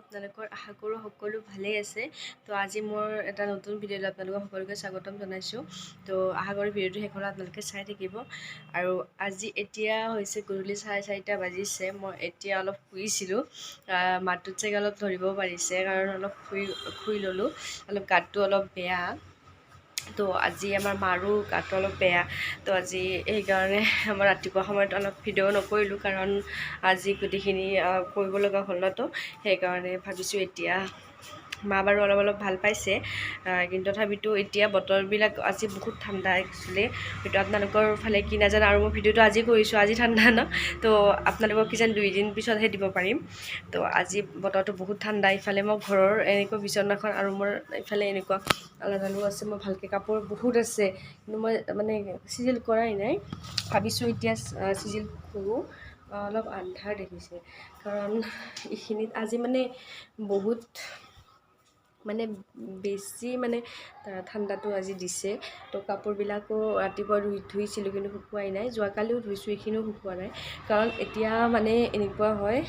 আপোনালোকৰ আশা কৰোঁ সকলো ভালেই আছে। তো আজি মোৰ এটা নতুন ভিডিঅ'লৈ আপোনালোকক সকলোকে স্বাগতম জনাইছোঁ। তো আশা কৰোঁ ভিডিঅ'টো শেষলৈ আপোনালোকে চাই থাকিব। আৰু আজি এতিয়া হৈছে গধূলি 4:30 বাজিছে। মই এতিয়া অলপ শুইছিলোঁ, মাতটোত চাগে অলপ ধৰিব পাৰিছে কাৰণ অলপ শুই ল'লোঁ। অলপ গাটো অলপ বেয়া। তো আজি আমাৰ মাৰো গাটো অলপ বেয়া। তো আজি সেইকাৰণে মই ৰাতিপুৱা সময়ত অলপ ভিডিঅ' নকৰিলোঁ কাৰণ আজি গোটেইখিনি কৰিব লগা হ'ল ন। তো সেইকাৰণে ভাবিছোঁ এতিয়া মা বাৰু অলপ ভাল পাইছে, কিন্তু তথাপিতো এতিয়া বতৰবিলাক আজি বহুত ঠাণ্ডা একচুৱেলি। সেইটো আপোনালোকৰ ফালে কি নাজানো। আৰু মই ভিডিঅ'টো আজি কৰিছোঁ, আজি ঠাণ্ডা ন। তো আপোনালোকক কিজান 2 দিন পিছতহে দিব পাৰিম। তো আজি বতৰটো বহুত ঠাণ্ডা। ইফালে মই ঘৰৰ এনেকুৱা বিচনাখন আৰু মোৰ ইফালে এনেকুৱা আলাদালো আছে। মই ভালকৈ কাপোৰ বহুত আছে, কিন্তু মই মানে চিজিল কৰাই নাই। ভাবিছোঁ এতিয়া চিজিল কৰোঁ। অলপ আন্ধাৰ দেখিছে কাৰণ এইখিনিত আজি মানে বহুত মানে বেছি মানে ঠাণ্ডাটো আজি দিছে। তো কাপোৰবিলাকো ৰাতিপুৱা ধুইছিলোঁ কিন্তু শুকুৱাই নাই। যোৱাকালিও ধুইছোঁ, এইখিনিও শুকোৱা নাই কাৰণ এতিয়া মানে এনেকুৱা হয়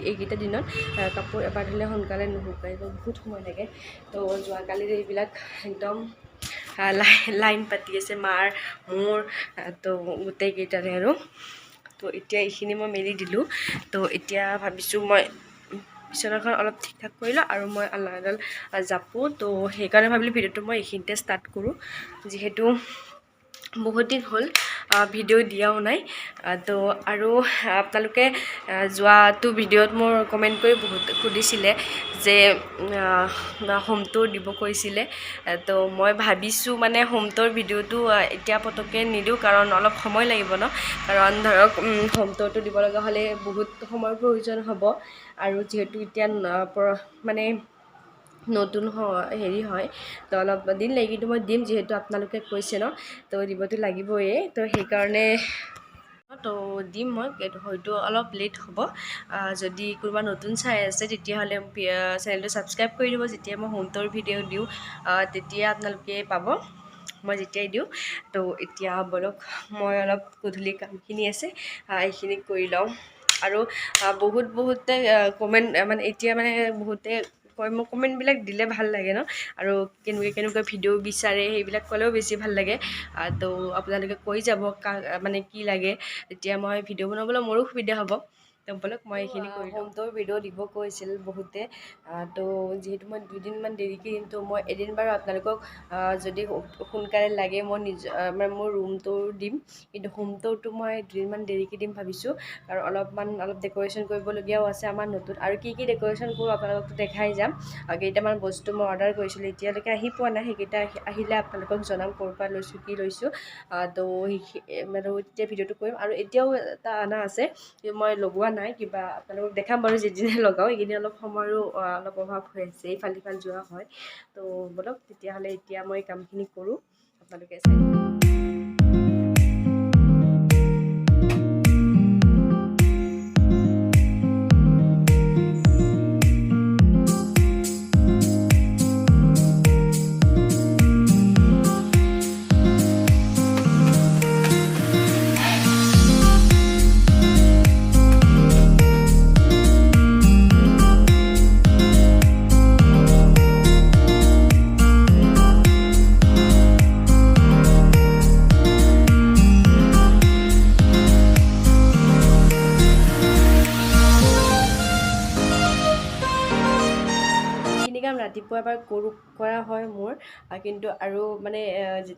এইকেইটা দিনত কাপোৰ এবাৰ ধুলে সোনকালে নুশুকায়, তো বহুত সময় লাগে। তো যোৱাকালিৰ এইবিলাক একদম লাইন পাতি আছে মাৰ মোৰ, তো গোটেইকেইটাৰে আৰু। তো এতিয়া এইখিনি মই মেলি দিলোঁ। তো এতিয়া ভাবিছোঁ মই বিচনাখন অলপ ঠিক ঠাক কৰি লওঁ আৰু মই আলনাডাল জাপোঁ। তো সেইকাৰণে ভাবিলোঁ ভিডিঅ'টো মই এইখিনিতে ষ্টাৰ্ট কৰোঁ, যিহেতু বহুত দিন হ'ল ভিডিঅ' দিয়াও নাই। তো আৰু আপোনালোকে যোৱাটো ভিডিঅ'ত মোৰ কমেণ্ট কৰি বহুত সুধিছিলে যে হোম টুৰ দিব কৈছিলে। তো মই ভাবিছোঁ মানে হোম টুৰ ভিডিঅ'টো এতিয়া পটককৈ নিদিওঁ কাৰণ অলপ সময় লাগিব ন। কাৰণ ধৰক হোম টুৰটো দিব লগা হ'লে বহুত সময়ৰ প্ৰয়োজন হ'ব। আৰু যিহেতু এতিয়া মানে নতুন হেৰি হয়, তো অলপ দিন লাগে, কিন্তু মই দিম যিহেতু আপোনালোকে কৈছে ন। তো দিবতো লাগিবই। তো সেইকাৰণে তো দিম মই, হয়তো অলপ লেট হ'ব। যদি কোনোবা নতুন চাই আছে তেতিয়াহ'লে চেনেলটো ছাবস্ক্ৰাইব কৰি দিব। যেতিয়া মই হোম টুৰ ভিডিঅ' দিওঁ তেতিয়া আপোনালোকে পাব, মই যেতিয়াই দিওঁ। তো এতিয়া বলক মই অলপ গধূলি কামখিনি আছে এইখিনি কৰি লওঁ। আৰু বহুতে কমেণ্ট মানে এতিয়া মানে বহুতে কয়, মোক কমেণ্টবিলাক দিলে ভাল লাগে ন। আৰু কেনেকুৱা ভিডিঅ' বিচাৰে সেইবিলাক ক'লেও বেছি ভাল লাগে। তো আপোনালোকে কৈ যাব মানে কি লাগে, তেতিয়া মই ভিডিঅ' বনাবলৈ মোৰো সুবিধা হ'ব। তো বলক মই এইখিনি কৰি হোম টুৰ ভিডিঅ' দিব কৈছিল বহুতে। তো যিহেতু মই 2 দিনমান দেৰিকৈ দিম, তো মই এদিন বাৰু আপোনালোকক যদি সোনকালে লাগে মই মানে মোৰ ৰুম টুৰ দিম, কিন্তু হোম টুৰটো মই 2 দিনমান দেৰিকৈ দিম ভাবিছোঁ। আৰু অলপ ডেক'ৰেশ্যন কৰিবলগীয়াও আছে আমাৰ নতুন। আৰু কি ডেক'ৰেশ্যন কৰোঁ আপোনালোকক দেখাই যাম। কেইটামান বস্তু মই অৰ্ডাৰ কৰিছিলোঁ, এতিয়ালৈকে আহি পোৱা নাই। সেইকেইটা আহিলে আপোনালোকক জনাম ক'ৰ পৰা লৈছোঁ, কি লৈছোঁ। তো মানে এতিয়া ভিডিঅ'টো কৰিম। আৰু এতিয়াও এটা অনা আছে, মই লগোৱা নাই কিবা, আপোনালোকক দেখাম বাৰু যিদিনা লগাওঁ। এইকেইদিন অলপ সময়ৰো অলপ অভাৱ হৈ আছে, ইফাল সিফাল যোৱা হয়। তো বলক তেতিয়াহ'লে এতিয়া মই কামখিনি কৰোঁ, আপোনালোকে চাই। কাম ৰাতিপুৱা এবাৰ কৰা হয় মোৰ, কিন্তু আৰু মানে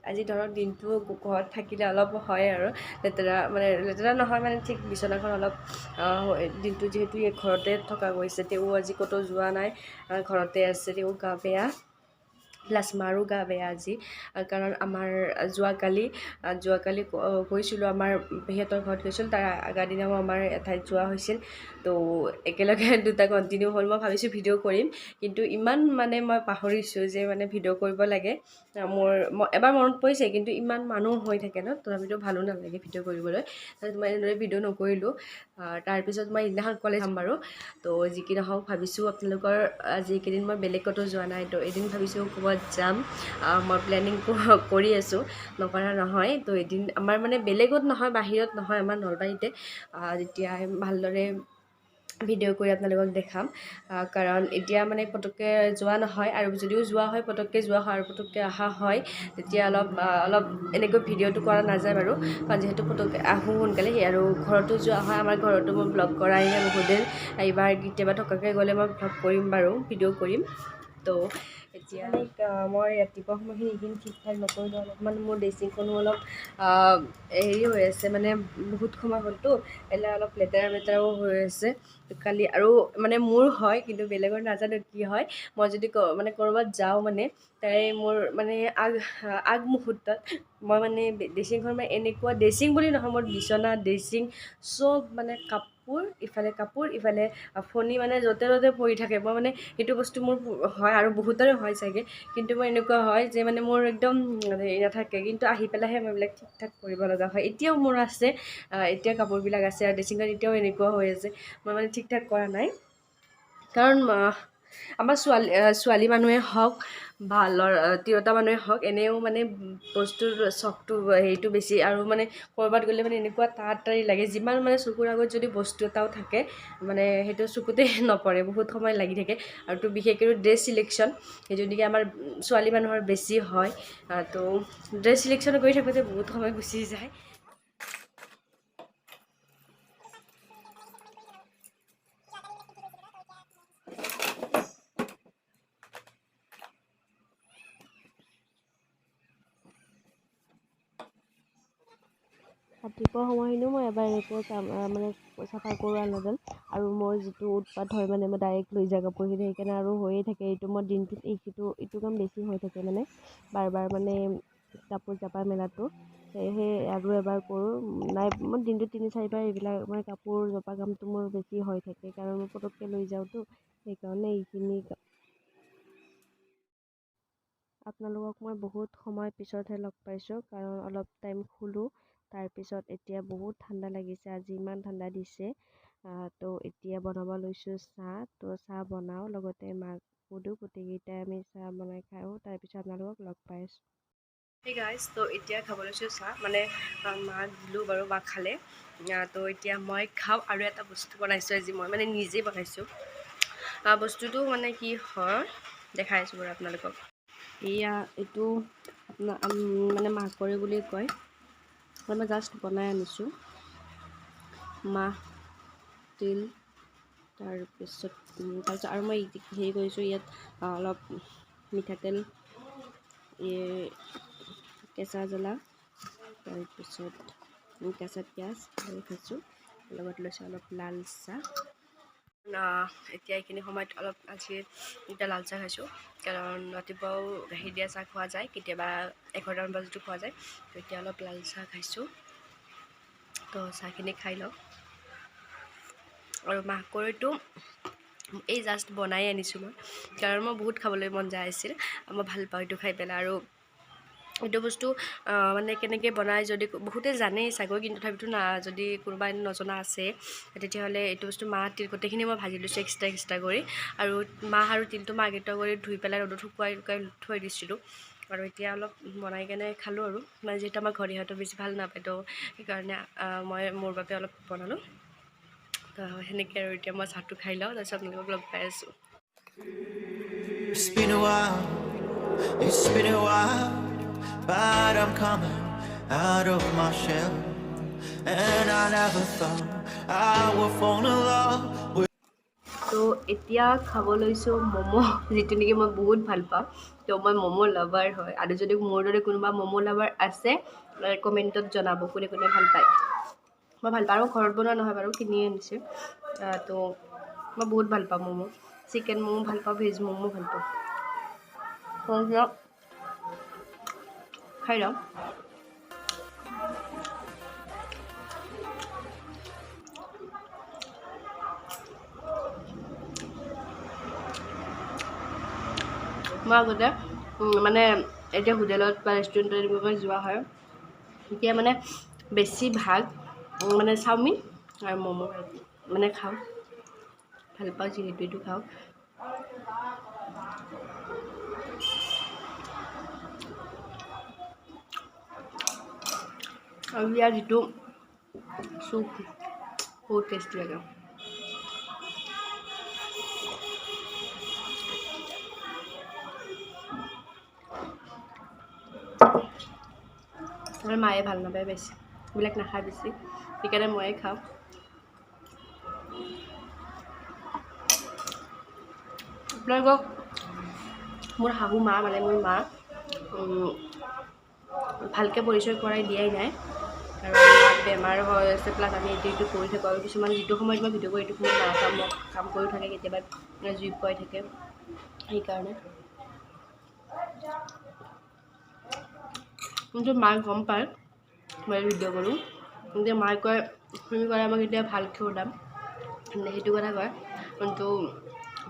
আজি ধৰক দিনটো ঘৰত থাকিলে অলপ হয় আৰু লেতেৰা নহয় মানে ঠিক বিচনাখন অলপ দিনটো যিহেতু ঘৰতে থকা গৈছে। তেওঁ আজি ক'তো যোৱা নাই, ঘৰতে আছে। তেওঁ গা বেয়া, প্লাছ মাৰো গা বেয়া আজি। কাৰণ আমাৰ যোৱাকালি গৈছিলোঁ, আমাৰ পেহীহঁতৰ ঘৰত গৈছিলোঁ। তাৰ আগৰ দিনাও আমাৰ এঠাইত যোৱা হৈছিল। তো একেলগে দুটা কণ্টিনিউ হ'ল। মই ভাবিছোঁ ভিডিঅ' কৰিম, কিন্তু ইমান মানে মই পাহৰিছোঁ যে মানে ভিডিঅ' কৰিব লাগে। মই এবাৰ মনত পৰিছে, কিন্তু ইমান মানুহ হৈ থাকে ন, তথাপিতো ভালো নালাগে ভিডিঅ' কৰিবলৈ। তাৰপিছত মই এনেদৰে ভিডিঅ' নকৰিলোঁ। তাৰপিছত মই ইদিনাখন কলেজ যাম বাৰু। তো যি কি নহওক ভাবিছোঁ আপোনালোকৰ আজি এইকেইদিন মই বেলেগ ক'তো যোৱা নাই। তো এদিন ভাবিছোঁ ক'ৰবাত বতৰত যাম মই প্লেনিং কৰি আছোঁ নকৰা নহয় তো এদিন আমাৰ মানে বেলেগত নহয় বাহিৰত নহয় আমাৰ নলবাৰীতে তেতিয়া ভালদৰে ভিডিঅ' কৰি আপোনালোকক দেখাম কাৰণ এতিয়া মানে পটককৈ যোৱা নহয় আৰু যদিও যোৱা হয় পটককৈ যোৱা হয় আৰু পটককৈ অহা হয় তেতিয়া অলপ এনেকৈ ভিডিঅ'টো কৰা নাযায় বাৰু কাৰণ যিহেতু পটককৈ আহোঁ সোনকালে আৰু ঘৰতো যোৱা হয় আমাৰ ঘৰতো মই ব্লগ কৰাই নাই বহুত দিন এইবাৰ কেতিয়াবা থকাকৈ গ'লে মই ব্লগ কৰিম বাৰু ভিডিঅ' কৰিম তো এতিয়া মই ৰাতিপুৱা সময়খিনি এইখিনি ঠিক ঠাক নকৰিলোঁ অলপমান মোৰ ড্ৰেছিংখনো অলপ হেৰি হৈ আছে মানে বহুত সময় হ'লতো এলা অলপ লেতেৰাও হৈ আছে কালি আৰু মানে মোৰ হয় কিন্তু বেলেগৰ নাজানো কি হয় মই যদি মানে ক'ৰবাত যাওঁ মানে তাই মোৰ মানে আগমুহূৰ্তত মই মানে ড্ৰেছিংখন মানে এনেকুৱা ড্ৰেছিং বুলি নহয় মোৰ বিচনা ড্ৰেছিং চব মানে কাপোৰ ইফালে ফণি মানে য'তে ত'তে পৰি থাকে মই মানে সেইটো বস্তু মোৰ হয় আৰু বহুতৰে হয় চাগে কিন্তু মই এনেকুৱা হয় যে মানে মোৰ একদম হেৰি নাথাকে কিন্তু আহি পেলাইহে মই এইবিলাক ঠিক ঠাক কৰিব লগা হয় এতিয়াও মোৰ আছে এতিয়া কাপোৰবিলাক আছে আৰু ড্ৰেছিংখন এতিয়াও এনেকুৱা হৈ আছে মই মানে ঠিক ঠাক কৰা নাই কাৰণ আমাৰ ছোৱালী মানুহে হওক বা তিৰোতা মানুহে হওক এনেও মানে বস্তুৰ চখটো হেৰিটো বেছি আৰু মানে ক'ৰবাত গ'লে মানে এনেকুৱা তাড়াতাড়ি লাগে যিমান মানে চকুৰ আগত যদি বস্তু এটাও থাকে মানে সেইটো চকুতে নপৰে বহুত সময় লাগি থাকে আৰু তো বিশেষকৈ ড্ৰেছ চিলেকশ্যন সেইটো নেকি আমাৰ ছোৱালী মানুহৰ বেছি হয় তো ড্ৰেছ চিলেকশ্যন কৰি থাকোঁতে বহুত সময় গুচি যায় ৰাতিপুৱা সময়খিনিও মই এবাৰ এনেকৈ মানে চাফা কৰোঁ আলনাডাল আৰু মোৰ যিটো উৎপাত হয় মানে মই ডাইৰেক্ট লৈ যাওঁ কাপোৰখিনি সেইকাৰণে আৰু হৈয়ে থাকে এইটো মই দিনটোত এইটো কাম বেছি হৈ থাকে মানে বাৰ মানে কাপোৰ জাপা মেলাটো সেয়েহে আৰু এবাৰ কৰোঁ নাই মই দিনটোত 3-4বাৰ এইবিলাক মানে কাপোৰ জপা কামটো মোৰ বেছি হৈ থাকে কাৰণ মই পটককৈ লৈ যাওঁতো সেইকাৰণে এইখিনি আপোনালোকক মই বহুত সময় পিছতহে লগ পাইছোঁ কাৰণ অলপ টাইম শুলোঁ তাৰপিছত এতিয়া বহুত ঠাণ্ডা লাগিছে আজি ইমান ঠাণ্ডা দিছে তো এতিয়া বনাব লৈছোঁ চাহ তো চাহ বনাওঁ লগতে মাক সুধোঁ গোটেইকেইটাই আমি চাহ বনাই খাওঁ তাৰপিছত আপোনালোকক লগ পাই আছোঁ সেই গাইজ তো এতিয়া খাব লৈছোঁ চাহ মানে মাক দিলোঁ বাৰু মাক খালে তো এতিয়া মই খাওঁ আৰু এটা বস্তু বনাইছোঁ আজি মই মানে নিজেই বনাইছোঁ বস্তুটো মানে কি হয় দেখাই আছোঁ বাৰু আপোনালোকক এইটো আপোনাৰ মানে মাহকৰি বুলি কয় মই জাষ্ট বনাই আনিছোঁ মাহ তিল তাৰপিছত আৰু মই হেৰি কৰিছোঁ ইয়াত অলপ মিঠাতেল কেঁচা জ্বলা তাৰপিছত কেঁচা পিঁয়াজ খাইছোঁ লগত লৈছোঁ অলপ লাল চাহ এতিয়া এইখিনি সময়ত অলপ আজি এতিয়া লাল চাহ খাইছোঁ কাৰণ ৰাতিপুৱাও গাখীৰ দিয়া চাহ খোৱা যায় কেতিয়াবা 11টামান বজাতো খোৱা যায় তো এতিয়া অলপ লাল চাহ খাইছোঁ তো চাহখিনি খাই লওঁ আৰু মাহকৰিটো এই জাষ্ট বনাই আনিছোঁ মই কাৰণ মই বহুত খাবলৈ মন যায় আছিল মই ভাল পাওঁ এইটো খাই পেলাই আৰু এইটো বস্তু মানে কেনেকৈ বনাই যদি বহুতে জানেই চাগৈ কিন্তু তথাপিতো যদি কোনোবা নজনা আছে তেতিয়াহ'লে এইটো বস্তু মাহ তিল গোটেইখিনি মই ভাজি লৈছোঁ এক্সট্ৰা কৰি আৰু মাহ আৰু তিলটো মই আগতীয়া কৰি ধুই পেলাই ৰ'দত শুকুৱাই থৈ দিছিলোঁ আৰু এতিয়া অলপ বনাই কেনে খালোঁ আৰু মানে যিহেতু আমাৰ ঘৰিহঁতো বেছি ভাল নাপায় তো সেইকাৰণে মই মোৰ বাবে অলপ বনালোঁ তো সেনেকৈ আৰু এতিয়া মই চাহটো খাই লওঁ তাৰপিছত আপোনালোকক লগ পাই আছোঁ It's been a while, but I'm coming out of my shell, and I never thought I would fall in love with. তো এতিয়া খাব লৈছোঁ ম'ম' যিটো নেকি মই বহুত ভাল পাওঁ তো মই ম'ম' লাভাৰ হয় আৰু যদি মোৰ দৰে কোনোবা ম'ম' লাভাৰ আছে কমেণ্টত জনাব কোনে কোনে ভাল পায় মই ভাল পাওঁ ঘৰত বনোৱা নহয় বাৰু কিনি আনিছোঁ তো মই বহুত ভাল পাওঁ ম'ম' চিকেন ম'ম' ভাল পাওঁ ভেজ ম'ম' ভাল পাওঁ খাই লওঁ মই আগতে মানে এতিয়া হোটেলত বা ৰেষ্টুৰেণ্টত এনেকুৱাকৈ যোৱা হয় এতিয়া মানে বেছিভাগ মানে চাওমিন আৰু ম'ম' মানে খাওঁ ভাল পাওঁ যিহেতু এইটো খাওঁ আৰু ইয়াৰ যিটো চুপ বহুত টেষ্টি লাগে। আমাৰ মায়ে ভাল নাপায় বেছি, এইবিলাক নাখায় বেছি, সেইকাৰণে ময়ে খাওঁ। আপোনালোকক মোৰ শাহু মা মানে মোৰ মা ভালকৈ পৰিচয় কৰাই দিয়াই নাই, আৰু আমাৰ বেমাৰ হৈ আছে, প্লাছ আমি এইটো কৰি থাকোঁ, আৰু কিছুমান যিটো সময়ত মই ভিডিঅ' কৰি এইটো সময়ত মা কাম কৰি থাকে, কেতিয়াবা জুই পুৱাই থাকে, সেইকাৰণে। কিন্তু মায়ে গম পায় মই ভিডিঅ' কৰোঁ, কিন্তু মায়ে কয় তুমি কয় আমাক এতিয়া ভালকৈ ওলাম, সেইটো কথা কয়। কিন্তু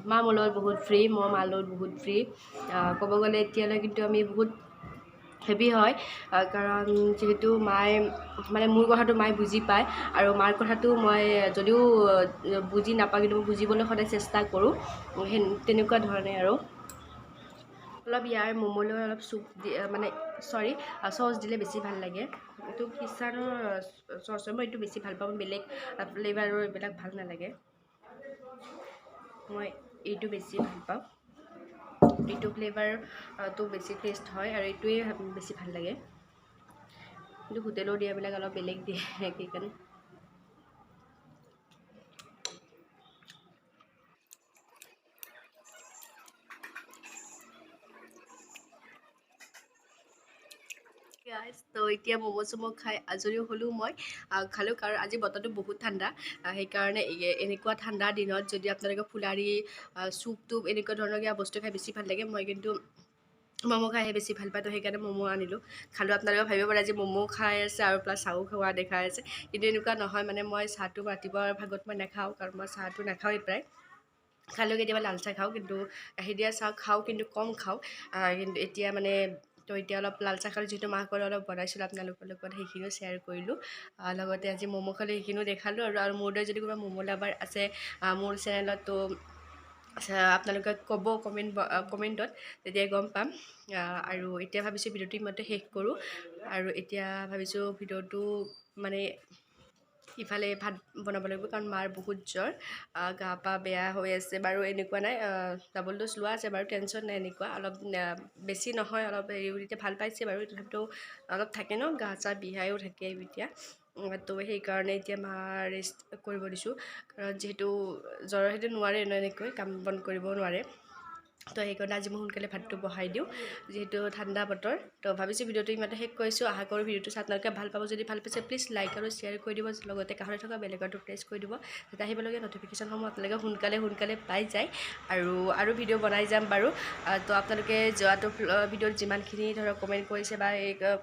মা মোৰ লগত বহুত ফ্ৰী, মই মাৰ লগত বহুত ফ্ৰী। ক'ব গ'লে এতিয়ালৈ কিন্তু আমি বহুত হেপী হয়, কাৰণ যিহেতু মায়ে মানে মোৰ কথাটো মায়ে বুজি পায়, আৰু মাৰ কথাটো মই যদিও বুজি নাপাওঁ কিন্তু মই বুজিবলৈ সদায় চেষ্টা কৰোঁ, তেনেকুৱা ধৰণে আৰু। অলপ ইয়াৰ ম'ম'লৈ অলপ চুপ মানে চচ দিলে বেছি ভাল লাগে। এইটো কিষানৰ চচ হয়, মই এইটো বেছি ভাল পাওঁ, বেলেগ ফ্লেভাৰৰ এইবিলাক ভাল নালাগে, মই এইটো বেছি ভাল পাওঁ। এইটো ফ্লেভাৰটো বেছি টেষ্ট হয়, আৰু এইটোৱে বেছি ভাল লাগে, কিন্তু হোটেলৰ দিয়াবিলাক অলপ বেলেগ দিয়ে সেইকাৰণে। তো এতিয়া ম'ম' চম' খাই আজৰি হ'লোঁ, মই খালোঁ, কাৰণ আজি বতৰটো বহুত ঠাণ্ডা, সেইকাৰণে এনেকুৱা ঠাণ্ডাৰ দিনত যদি আপোনালোকে ফুলাৰি চুপ টুপ এনেকুৱা ধৰণৰ কিবা বস্তু খাই বেছি ভাল লাগে, মই কিন্তু ম'ম' খাইহে বেছি ভাল পাওঁ, তো সেইকাৰণে ম'ম' আনিলোঁ, খালোঁ। আপোনালোকে ভাবিব পাৰে যে ম'ম' খাই আছে আৰু প্লাছ চাহো খোৱা দেখাই আছে, কিন্তু এনেকুৱা নহয়, মানে মই চাহটো ৰাতিপুৱাৰ ভাগত মই নাখাওঁ, কাৰণ মই চাহটো নাখাওঁৱেই প্ৰায়, খালেও কেতিয়াবা লাল চাহ খাওঁ, কিন্তু গাখীৰ দিয়া চাহ খাওঁ, কিন্তু কম খাওঁ। কিন্তু এতিয়া মানে তো এতিয়া অলপ লাল চাহ খালোঁ, যিহেতু মাসকলে অলপ বনাইছিলোঁ, আপোনালোকৰ লগত সেইখিনিও শ্বেয়াৰ কৰিলোঁ, লগতে আজি ম'ম' খালোঁ, সেইখিনিও দেখালোঁ, আৰু মোৰ দৰে যদি কোনোবা ম'ম' লাভাৰ আছে মোৰ চেনেলত, তো আপোনালোকে ক'ব কমেণ্টত, তেতিয়াই গম পাম। আৰু এতিয়া ভাবিছোঁ ভিডিঅ'টো ইমানতে শেষ কৰোঁ, আৰু এতিয়া ভাবিছোঁ ভিডিঅ'টো মানে ইফালে ভাত বনাব লাগিব, কাৰণ মাৰ বহুত জ্বৰ, গা পা বেয়া হৈ আছে বাৰু, এনেকুৱা নাই, ডাবল ড'জ লোৱা আছে বাৰু, টেনশ্যন নাই, এনেকুৱা অলপ বেছি নহয়, অলপ এতিয়া ভাল পাইছে বাৰু, তথাপিতো অলপ থাকে ন, গা চা বিহায়ো থাকে এতিয়া, তো সেইকাৰণে এতিয়া মা ৰেষ্ট কৰিব দিছোঁ, কাৰণ যিহেতু জ্বৰৰ সৈতে নোৱাৰে ন এনেকৈ কাম বন কৰিব নোৱাৰে, তো সেইকাৰণে আজি মই সোনকালে ভাতটো বহাই দিওঁ, যিহেতু ঠাণ্ডা বতৰ। তো ভাবিছোঁ ভিডিঅ'টো ইমানতে শেষ কৰিছোঁ, আশা কৰোঁ ভিডিঅ'টো চাই আপোনালোকে ভাল পাব, যদি ভাল পাইছে প্লিজ লাইক আৰু শ্বেয়াৰ কৰি দিব, লগতে কাষতে থকা বেল আইকনটো প্ৰেছ কৰি দিব, তেতিয়া আহিবলগীয়া নটিফিকেশ্যনসমূহ আপোনালোকে সোনকালে পাই যায়, আৰু ভিডিঅ' বনাই যাম বাৰু। তো আপোনালোকে যোৱাটো ভিডিঅ'ত যিমানখিনি ধৰক কমেণ্ট কৰিছে বা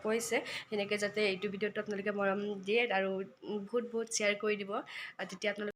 কৈছে, সেনেকৈ যাতে এইটো ভিডিঅ'টো আপোনালোকে মৰম দিয়ে, আৰু বহুত শ্বেয়াৰ কৰি দিব, তেতিয়া আপোনালোকে